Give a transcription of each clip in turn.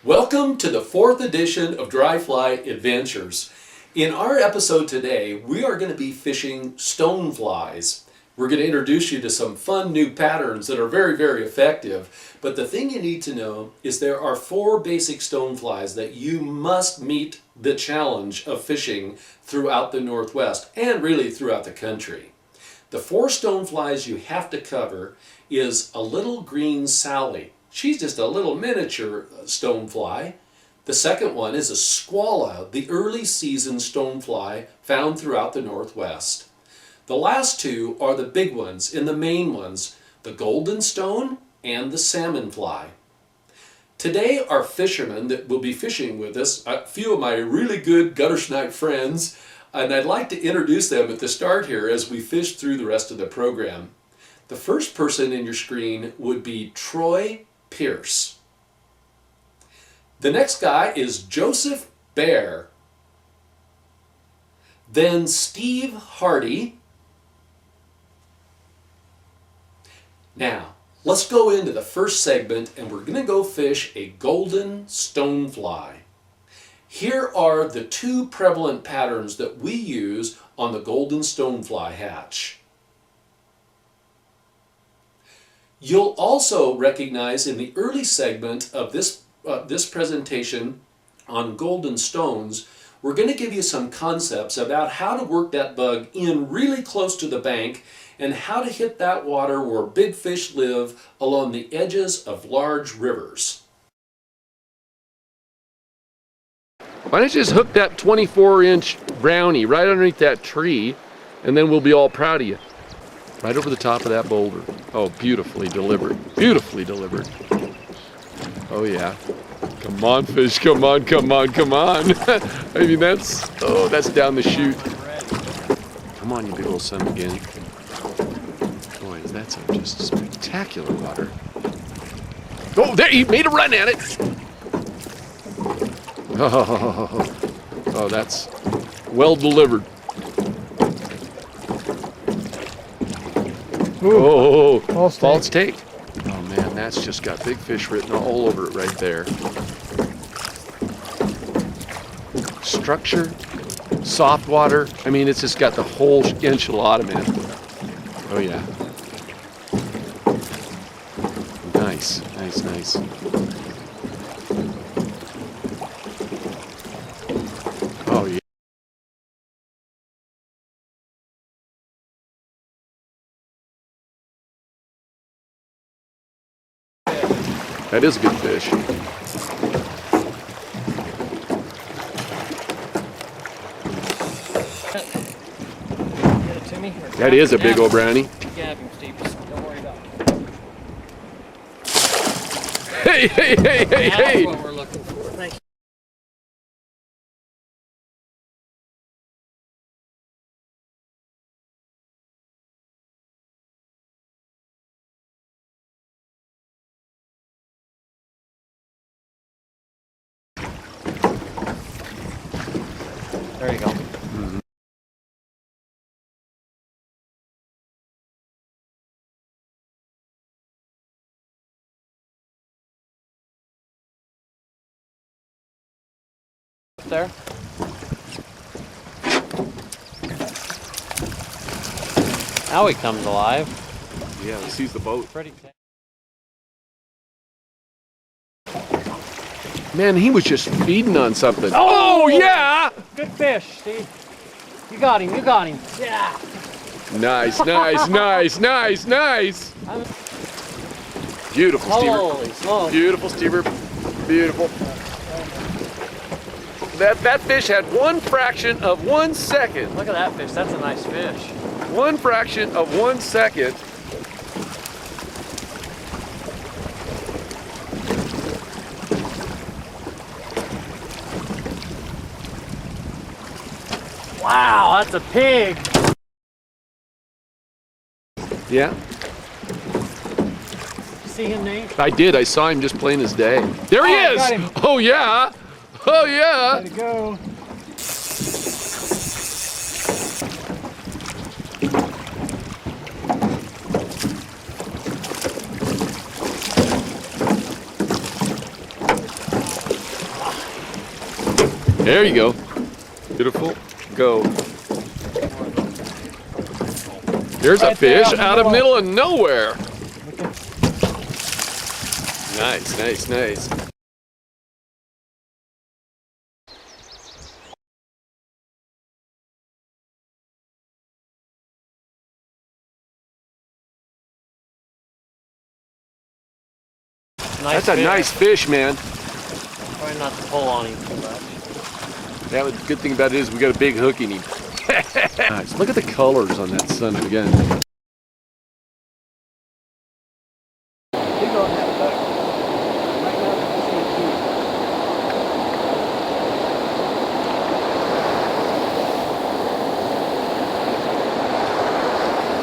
Welcome to the 4th edition of Dry Fly Adventures. In our episode today, we are going to be fishing stoneflies. We're going to introduce you to some fun new patterns that are very effective. But the thing you need to know is there are 4 basic stoneflies that you must meet the challenge of fishing throughout the Northwest and really throughout the country. The 4 stoneflies you have to cover is a little green Sally. She's just a little miniature stonefly. The second one is a squalla, the early season stonefly found throughout the Northwest. The last 2 are the big ones and the main ones, the golden stone and the salmonfly. Today our fishermen that will be fishing with us, a few of my really good guttersnipe friends, and I'd like to introduce them at the start here as we fish through the rest of the program. The first person in your screen would be Troy Pierce. The next guy is Joseph Bear. Then Steve Hardy. Now, let's go into the first segment and we're going to go fish a golden stonefly. Here are the 2 prevalent patterns that we use on the golden stonefly hatch. You'll also recognize in the early segment of this presentation on golden stones, we're going to give you some concepts about how to work that bug in really close to the bank and how to hit that water where big fish live along the edges of large rivers. Why don't you just hook that 24-inch brownie right underneath that tree, and then we'll be all proud of you. Right over the top of that boulder. Oh, beautifully delivered. Beautifully delivered. Oh yeah. Come on, fish. Come on, come on, come on. I mean, that's down the chute. Come on, you big old son again. Boy, that's just spectacular water. Oh, there, he made a run at it. Oh, that's well delivered. Ooh, false take. Oh man, that's just got big fish written all over it right there. Structure, soft water. I mean, it's just got the whole enchilada, man. Oh yeah. Nice. Oh yeah. That is a good fish. Get it to me. That is a big old brownie. Gab him, Steve. Don't worry about it. Hey! That's what we're looking for. Thank you. There you go. Mm-hmm. Up there. Now he comes alive. Yeah, he sees the boat. Pretty. Man, he was just feeding on something. Oh yeah! Good fish, Steve. You got him. Yeah. Nice. Beautiful, Holy Stever. smokes. Beautiful, Stever. Beautiful. That fish had 1 fraction of 1 second. Look at that fish. That's a nice fish. 1 fraction of 1 second. Wow, that's a pig. Yeah, See him, Nate? I did. I saw him just plain as day. There he is. Got him. Oh yeah. Oh yeah. Way to go. There you go. Beautiful. Go. There's a fish out of middle of nowhere. Nice, nice, nice. Nice That's a fish. nice fish, man. Try not to pull on him too much. Yeah, the good thing about it is we got a big hook in him. Nice. Look at the colors on that son of a gun.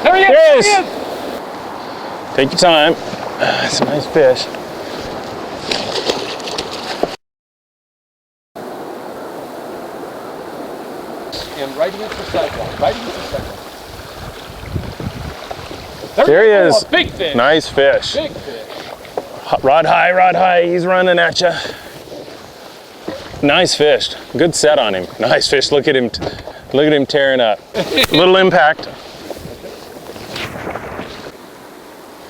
There he is! Yes. There he is! Take your time. It's a nice fish. And right against the sidewalk. Right against the sidewalk. There he is. Oh, big fish! Nice fish. Big fish! Rod high, rod high. He's running at you. Nice fish. Good set on him. Nice fish. Look at him. Look at him tearing up. Little impact.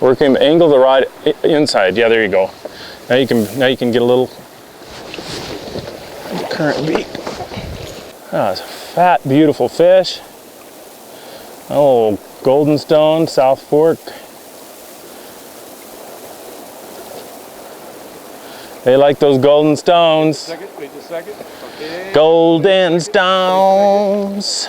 Work him. Angle the rod inside. Yeah, there you go. Now you can get a little current beat. Oh, it's a fat, beautiful fish. Oh, golden stone, South Fork. They like those golden stones. Wait a second. Okay. Golden stones.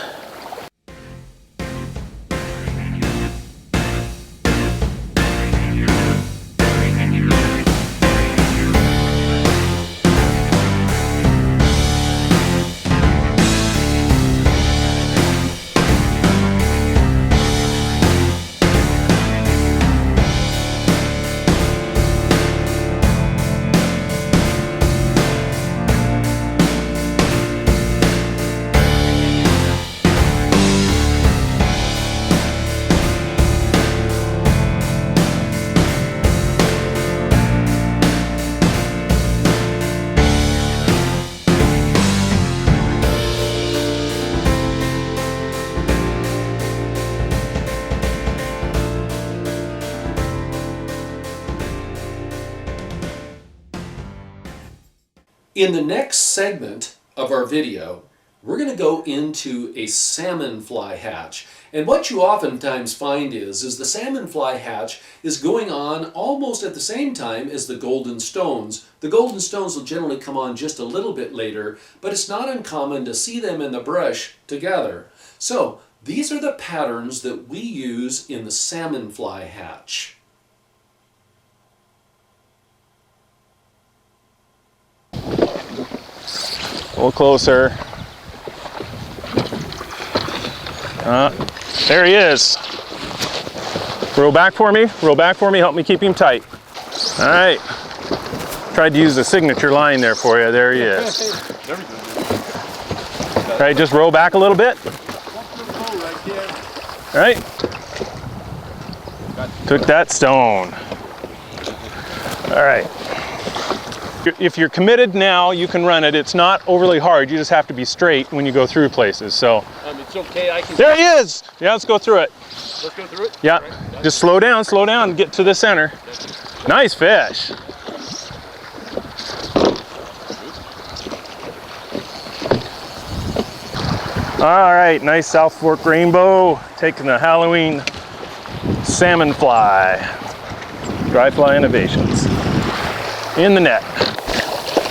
In the next segment of our video, we're going to go into a salmonfly hatch. And what you oftentimes find is the salmonfly hatch is going on almost at the same time as the golden stones. The golden stones will generally come on just a little bit later, but it's not uncommon to see them in the brush together. So these are the patterns that we use in the salmonfly hatch. A little closer. There he is. Roll back for me. Roll back for me. Help me keep him tight. All right. Tried to use the signature line there for you. There he is. All right, just roll back a little bit. All right. Took that stone. All right. If you're committed now, you can run it. It's not overly hard. You just have to be straight when you go through places. So It's okay, I can... there he is. Yeah, let's go through it. Let's go through it? Yeah, just slow down, and get to the center. Nice fish. All right, nice South Fork rainbow. Taking the Halloween salmon fly. Dry Fly Innovations. In the net.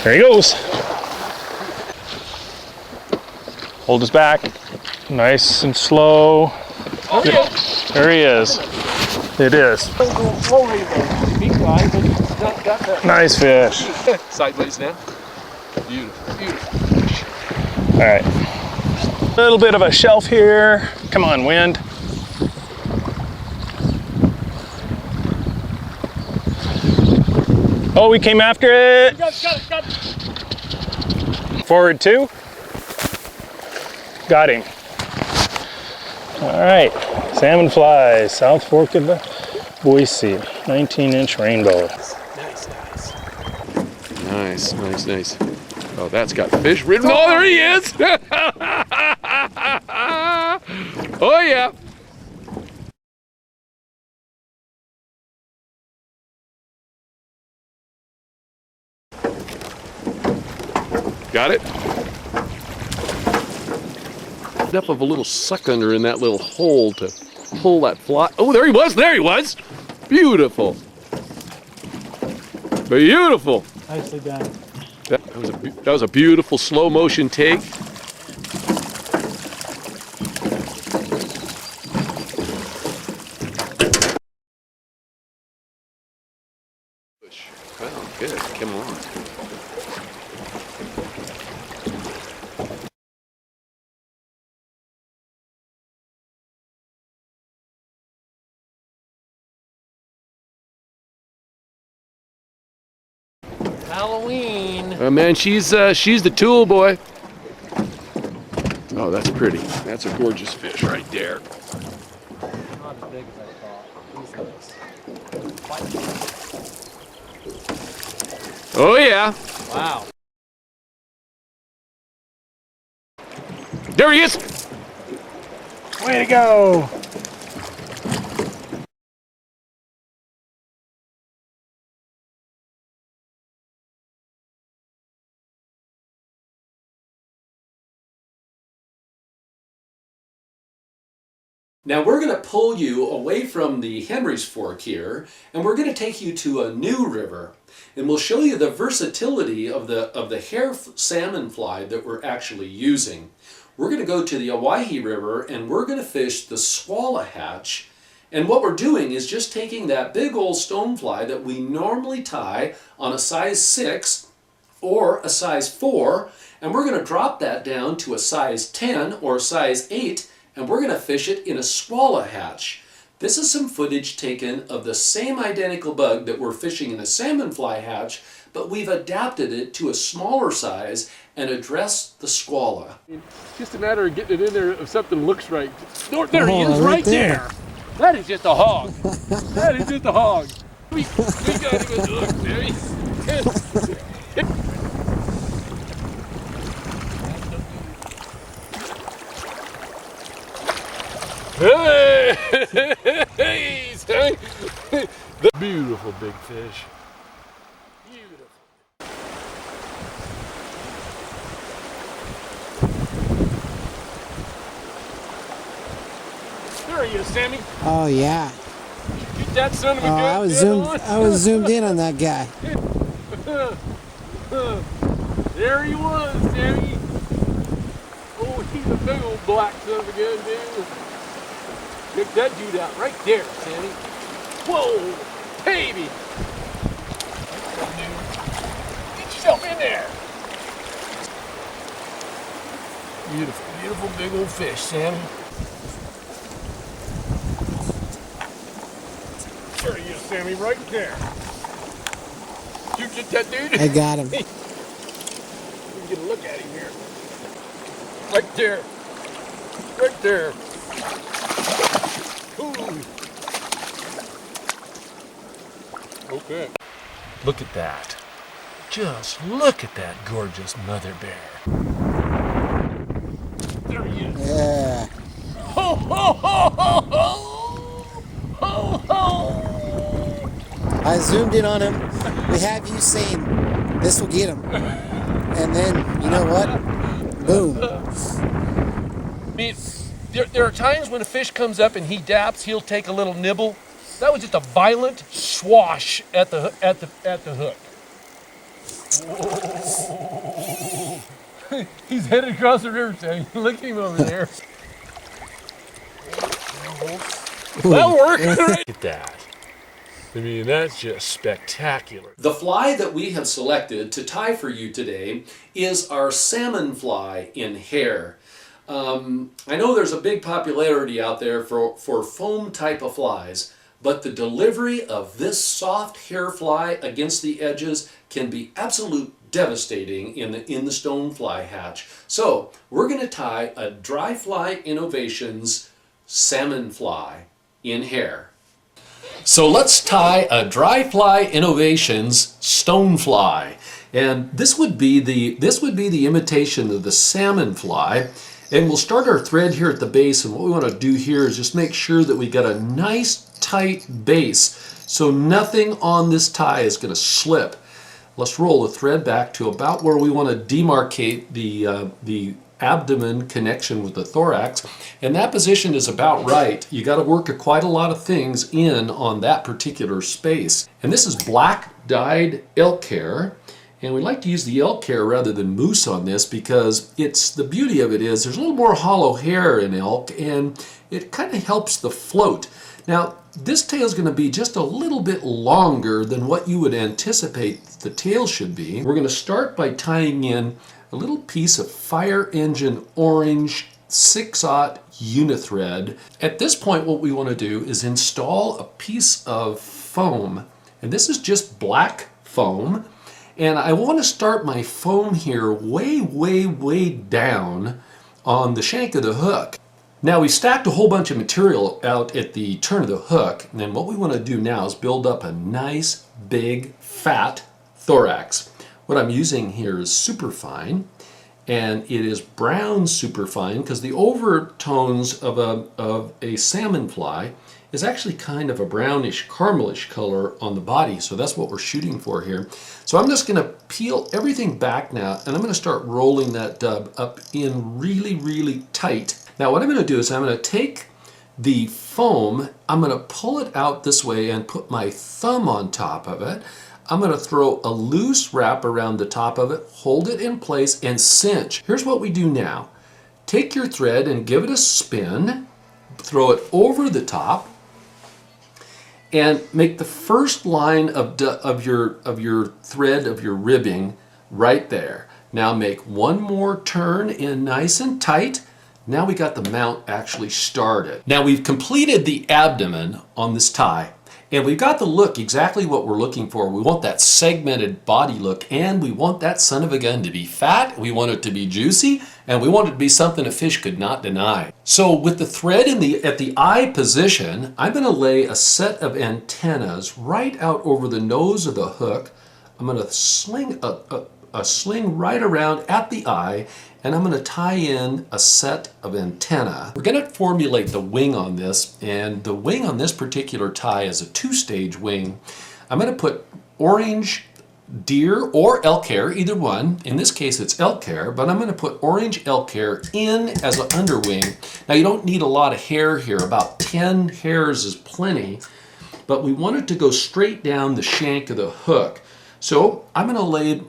There he goes. Hold his back. Nice and slow. There he is. It is. Nice fish. Sideways now. Beautiful, beautiful. All right. A little bit of a shelf here. Come on, wind. Oh, we came after it. Got it. Forward two. Got him. All right. Salmon flies, South Fork of the Boise. 19-inch rainbow. Nice. Oh, that's got fish written. Oh, there he is! Oh, yeah. Got it? Enough of a little succunder in that little hole to pull that fly. Oh, there he was! There he was! Beautiful. Beautiful. Nicely done. That was a beautiful slow motion take. Well, good. Come on. Halloween. Oh man, she's the tool, boy. Oh, that's pretty. That's a gorgeous fish right there. Not as big as I thought. He's nice. Oh yeah. Wow. There he is. Way to go! Now we're going to pull you away from the Henry's Fork here, and we're going to take you to a new river. And we'll show you the versatility of the hair salmon fly that we're actually using. We're going to go to the Owyhee River, and we're going to fish the Swallow Hatch. And what we're doing is just taking that big old stonefly that we normally tie on a size 6 or a size 4, and we're going to drop that down to a size 10 or a size 8, and we're going to fish it in a swallow hatch. This is some footage taken of the same identical bug that we're fishing in a salmon fly hatch, but we've adapted it to a smaller size and addressed the swallow. It's just a matter of getting it in there if something looks right. Oh, there he is, right there. That is just a hog. That is just a hog. We got him a look, there he is. Hey! Hey! The beautiful big fish. Beautiful. There he is, Sammy. Oh yeah. Get that son of a Oh, gun. I was zoomed in on that guy. There he was, Sammy. Oh, he's a big old black son of a gun, dude. Pick that dude out right there, Sammy. Whoa, baby. Get yourself in there. Beautiful, beautiful big old fish, Sammy. There he is, Sammy, right there. You get that dude? I got him. Let me get a look at him here. Right there. Right there. Ooh. Okay. Look at that. Just look at that gorgeous mother bear. There he is. Yeah. Ho, ho, ho, ho, ho! Ho, ho! I zoomed in on him. We have you saying this will get him. And then, you know what? Boom. I mean, there are times when a fish comes up and he daps, he'll take a little nibble. That was just a violent swash at the hook. Whoa. He's headed across the river, Sammy. Look at him over there. That'll work. Look at that. I mean, that's just spectacular. The fly that we have selected to tie for you today is our salmon fly in hair. I know there's a big popularity out there for foam type of flies, but the delivery of this soft hair fly against the edges can be absolute devastating in the stonefly hatch. So we're going to tie a Dry Fly Innovations salmon fly in hair. So let's tie a Dry Fly Innovations stonefly. And this would be the imitation of the salmon fly. And we'll start our thread here at the base, and what we want to do here is just make sure that we got a nice tight base so nothing on this tie is going to slip. Let's roll the thread back to about where we want to demarcate the abdomen connection with the thorax, and that position is about right. You got to work quite a lot of things in on that particular space. And this is black dyed elk hair. And we like to use the elk hair rather than moose on this because the beauty of it is there's a little more hollow hair in elk and it kind of helps the float. Now this tail is going to be just a little bit longer than what you would anticipate the tail should be. We're going to start by tying in a little piece of fire engine orange 6/0 unithread. At this point what we want to do is install a piece of foam, and this is just black foam. And I want to start my foam here way, way, way down on the shank of the hook. Now we've stacked a whole bunch of material out at the turn of the hook, and then what we want to do now is build up a nice, big, fat thorax. What I'm using here is superfine, and it is brown superfine because the overtones of a salmon fly is actually kind of a brownish caramelish color on the body, so that's what we're shooting for here. So I'm just going to peel everything back now, and I'm going to start rolling that dub up in really, really tight. Now what I'm going to do is I'm going to take the foam, I'm going to pull it out this way and put my thumb on top of it. I'm going to throw a loose wrap around the top of it, hold it in place, and cinch. Here's what we do now. Take your thread and give it a spin, throw it over the top, and make the first line of your thread of your ribbing right there. Now make one more turn in nice and tight. Now we got the mount actually started. Now we've completed the abdomen on this tie, and we've got the look exactly what we're looking for. We want that segmented body look, and we want that son of a gun to be fat, we want it to be juicy, and we want it to be something a fish could not deny. So with the thread at the eye position, I'm going to lay a set of antennas right out over the nose of the hook. I'm going to sling a sling right around at the eye, and I'm going to tie in a set of antenna. We're going to formulate the wing on this, and the wing on this particular tie is a 2-stage wing. I'm going to put orange deer or elk hair, either one. In this case it's elk hair, but I'm going to put orange elk hair in as an underwing. Now you don't need a lot of hair here, about 10 hairs is plenty, but we want it to go straight down the shank of the hook. So I'm going to lay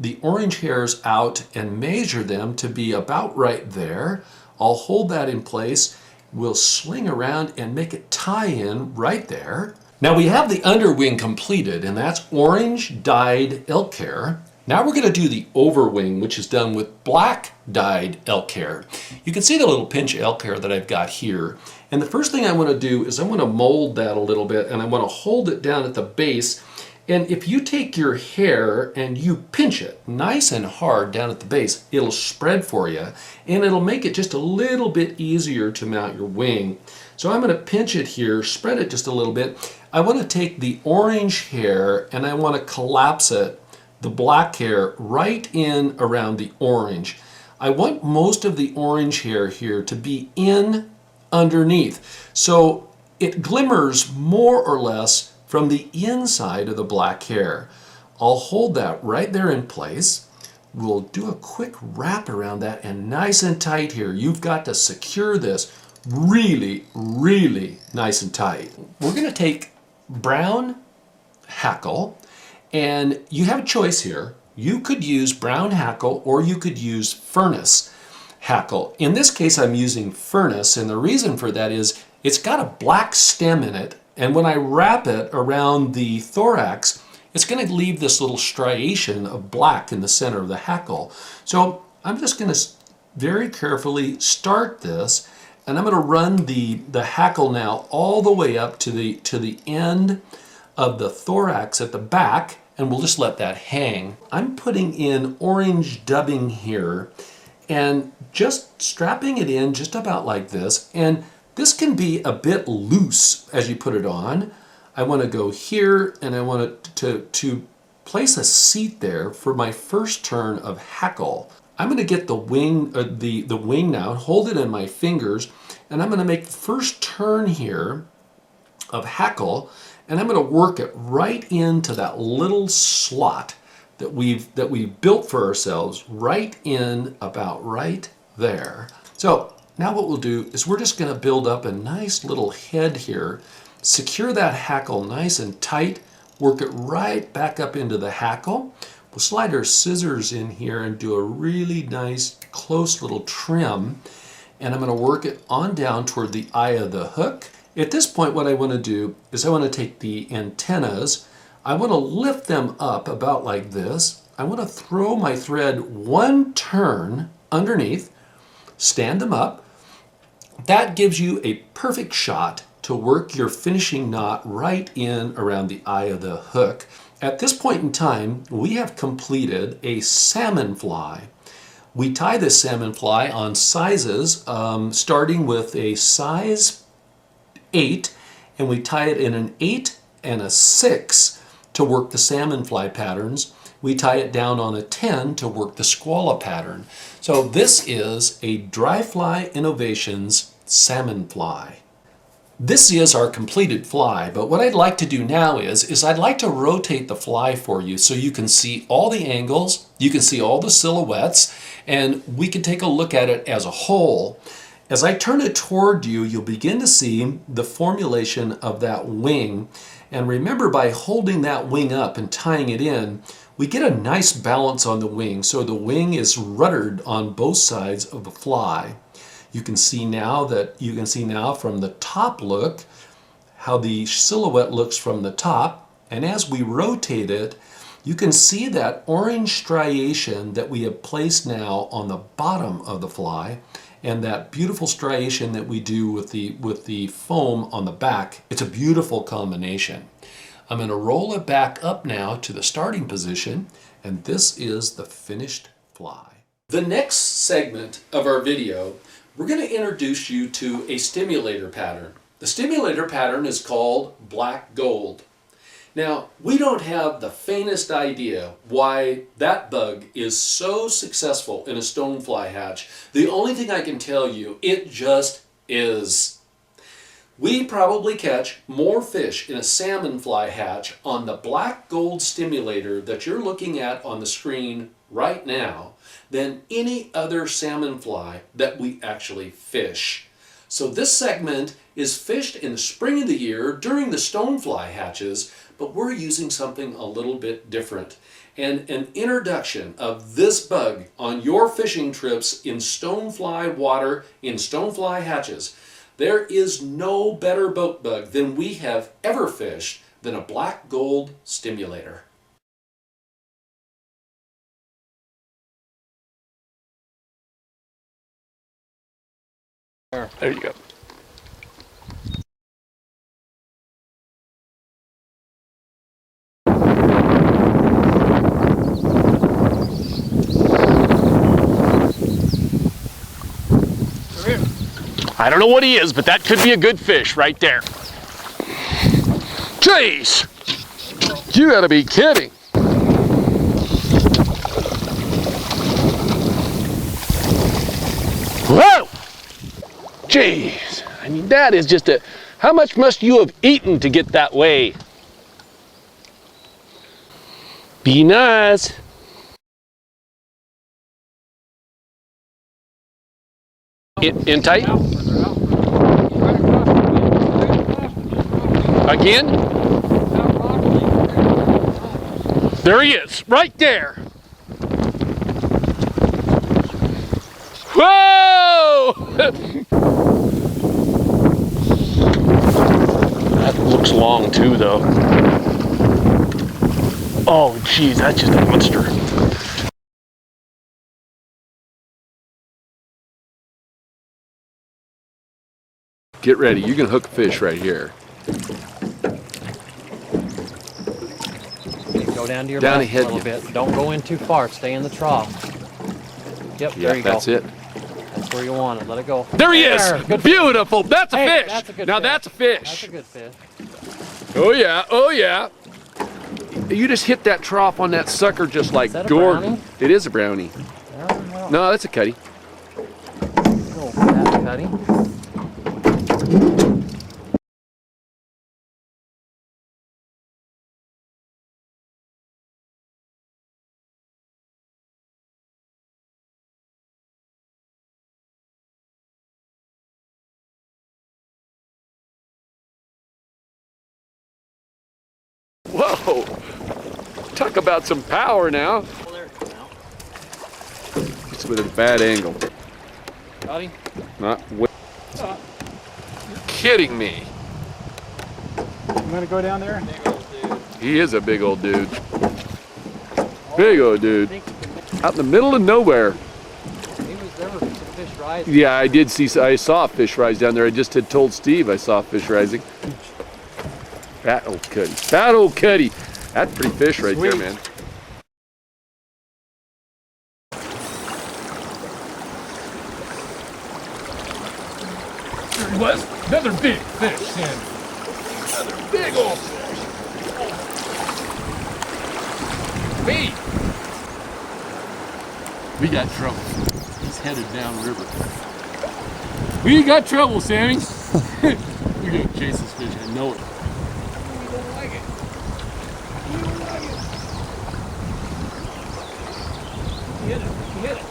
the orange hairs out and measure them to be about right there. I'll hold that in place. We'll sling around and make it tie in right there. Now we have the underwing completed, and that's orange dyed elk hair. Now we're going to do the overwing, which is done with black dyed elk hair. You can see the little pinch of elk hair that I've got here. And the first thing I want to do is I want to mold that a little bit, and I want to hold it down at the base. And if you take your hair and you pinch it nice and hard down at the base, it'll spread for you, and it'll make it just a little bit easier to mount your wing. So I'm going to pinch it here, spread it just a little bit. I want to take the orange hair and I want to collapse it, the black hair, right in around the orange. I want most of the orange hair here to be in underneath, so it glimmers more or less from the inside of the black hair. I'll hold that right there in place. We'll do a quick wrap around that, and nice and tight here. You've got to secure this really, really nice and tight. We're going to take brown hackle, and you have a choice here. You could use brown hackle or you could use furnace hackle. In this case I'm using furnace, and the reason for that is it's got a black stem in it, and when I wrap it around the thorax, it's going to leave this little striation of black in the center of the hackle. So I'm just going to very carefully start this, and I'm going to run the hackle now all the way up to the end of the thorax at the back, and we'll just let that hang. I'm putting in orange dubbing here and just strapping it in just about like this, and this can be a bit loose as you put it on. I want to go here, and I want it to place a seat there for my first turn of hackle. I'm going to get the wing, the wing now, hold it in my fingers, and I'm going to make the first turn here of hackle, and I'm going to work it right into that little slot that we've built for ourselves, right in about right there. So now what we'll do is we're just going to build up a nice little head here, secure that hackle nice and tight, work it right back up into the hackle. We'll slide our scissors in here and do a really nice close little trim, and I'm going to work it on down toward the eye of the hook. At this point, what I want to do is I want to take the antennas, I want to lift them up about like this. I want to throw my thread one turn underneath, stand them up. That gives you a perfect shot to work your finishing knot right in around the eye of the hook. At this point in time, we have completed a salmon fly. We tie this salmon fly on sizes, starting with a size 8, and we tie it in an 8 and a 6 to work the salmon fly patterns. We tie it down on a 10 to work the squalla pattern. So this is a Dry Fly Innovations salmon fly. This is our completed fly, but what I'd like to do now is I'd like to rotate the fly for you so you can see all the angles, you can see all the silhouettes, and we can take a look at it as a whole. As I turn it toward you, you'll begin to see the formulation of that wing. And remember, by holding that wing up and tying it in, we get a nice balance on the wing. So the wing is ruddered on both sides of the fly. You can see now from the top look how the silhouette looks from the top, and as we rotate it, you can see that orange striation that we have placed now on the bottom of the fly, and that beautiful striation that we do with the foam on the back. It's a beautiful combination. I'm going to roll it back up now to the starting position, and this is the finished fly. The next segment of our video, we're going to introduce you to a stimulator pattern. The stimulator pattern is called black gold. Now, we don't have the faintest idea why that bug is so successful in a stonefly hatch. The only thing I can tell you, it just is. We probably catch more fish in a salmon fly hatch on the black gold stimulator that you're looking at on the screen right now than any other salmon fly that we actually fish. So this segment is fished in the spring of the year during the stonefly hatches, but we're using something a little bit different. And an introduction of this bug on your fishing trips in stonefly water, in stonefly hatches. There is no better boat bug than we have ever fished than a black gold stimulator. There you go. I don't know what he is, but that could be a good fish right there. Jeez! You gotta be kidding. Whoa! Jeez, I mean, that is just a, how much must you have eaten to get that way? Be nice. In tight? Again? There he is, right there. Whoa! That looks long too, though. Oh, geez, that's just a monster. Get ready, you can hook a fish right here. Go down to your Down left ahead a little bit. Don't go in too far. Stay in the trough. Yep, there you go. That's it. That's where you want it. Let it go. There he is! Good Beautiful! That's a Hey, fish! that's a good Now fish. that's a fish. That's a good fish. Oh yeah, oh yeah. You just hit that trough on that sucker just like that a Gordon. brownie? It is a brownie. Well, No, that's a cutty. little fat cutty. Whoa! Talk about some power now. Well, there it is now. It's with a bad angle. Got him? Not way. You're kidding me. I'm gonna go down there. Big old dude. He is a big old dude. Big old I dude. think Out in the middle of nowhere. he was there were some fish rising. Yeah, I did see. I saw a fish rise down there. I just had told Steve I saw a fish rising. Fat old cutty. Fat old cutty. That's pretty fish right there, Sweet. man. There he was. Another big fish, Sandy. Another big old fish. Bait. We got trouble. He's headed downriver. We got trouble, Sammy. We're gonna chase this fish. I know it. You don't like it. You don't like it. Hit it. Hit it.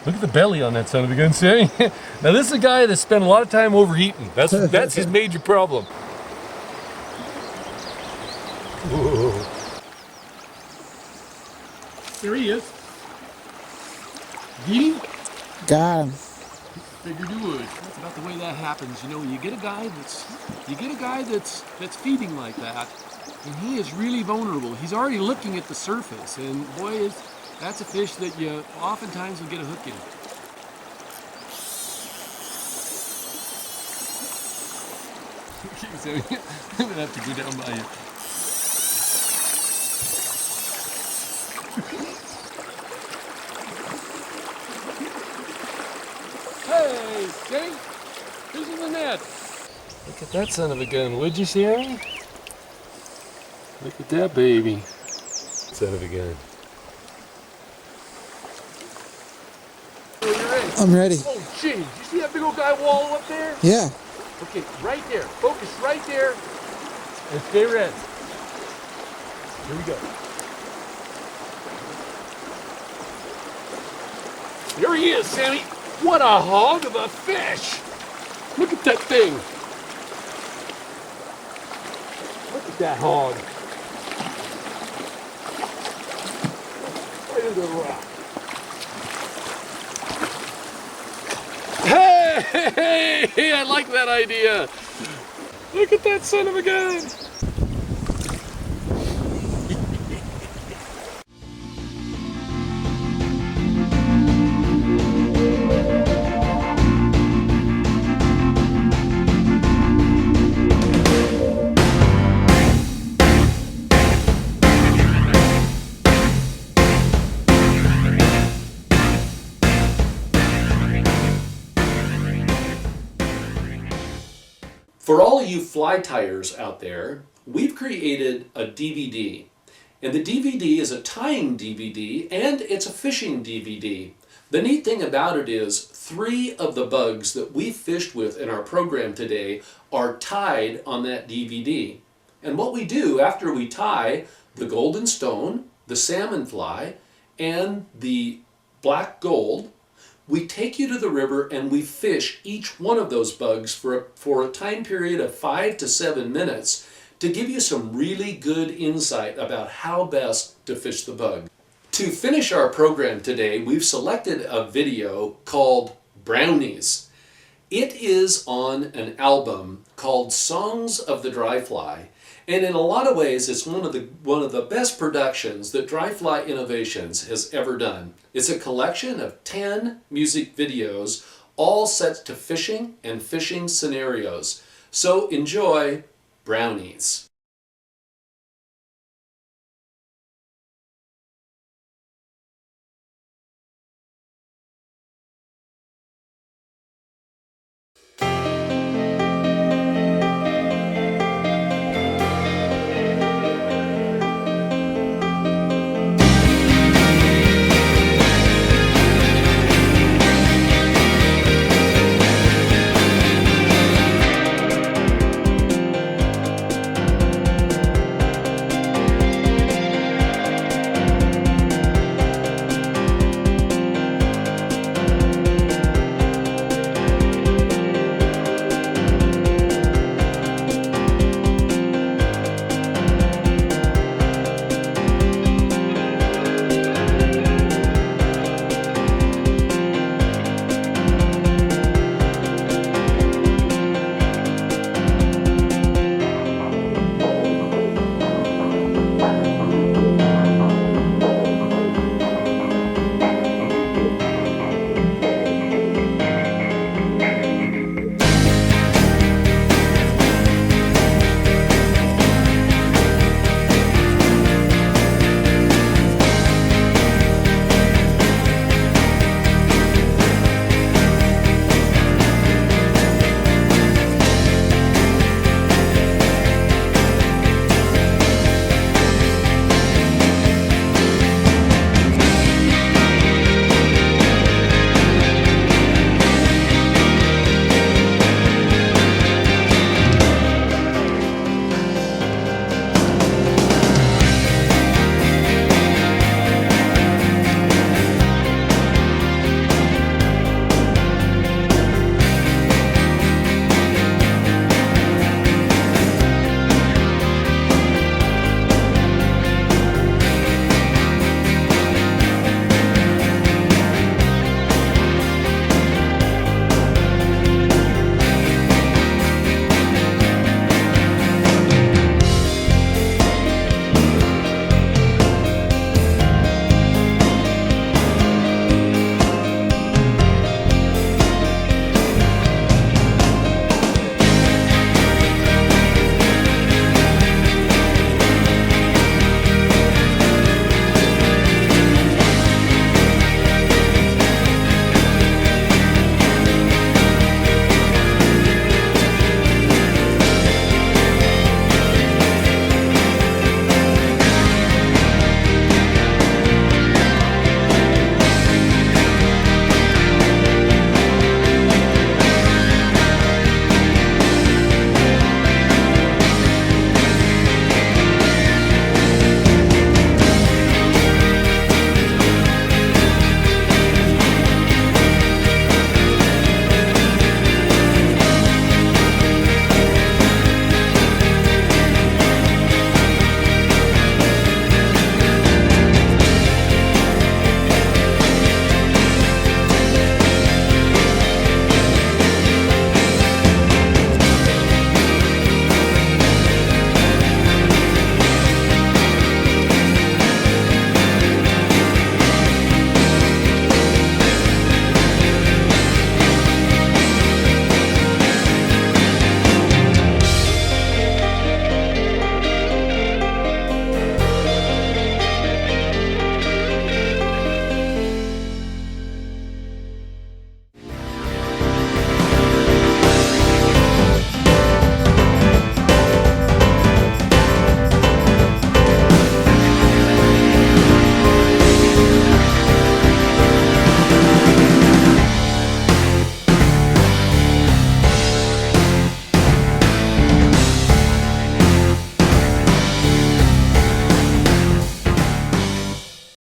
Look at the belly on that son of a gun, Sammy. Now this is a guy that spent a lot of time overeating. That's his major problem. Whoa. There he is. Get him? Got him. Figured you would. That's about the way that happens. You know, you get a guy that's feeding like that, and he is really vulnerable. He's already looking at the surface, and boy, that's a fish that you oftentimes will get a hook in. Okay, so I'm gonna have to go down by you. Hey, Jay, who's in the net? Look at that son of a gun, would you, Sierra? Look at that baby. Son of a gun. Oh, you're ready? I'm ready. Oh, geez, you see that big old guy wall up there? Yeah. Okay, right there. Focus right there. And stay red. Here we go. There he is, Sammy. What a hog of a fish. Look at that thing. Look at that hog. Right into the rock. Hey, I like that idea. Look at that son of a gun. For all you fly tyers out there, we've created a DVD. And the DVD is a tying DVD and it's a fishing DVD. The neat thing about it is 3 of the bugs that we fished with in our program today are tied on that DVD. And what we do after we tie the golden stone, the salmonfly, and the black gold, we take you to the river and we fish each one of those bugs for a time period of 5 to 7 minutes to give you some really good insight about how best to fish the bug. To finish our program today, we've selected a video called Brownies. It is on an album called Songs of the Dry Fly. And in a lot of ways, it's one of the best productions that Dry Fly Innovations has ever done. It's a collection of 10 music videos, all set to fishing and fishing scenarios. So enjoy Brownies.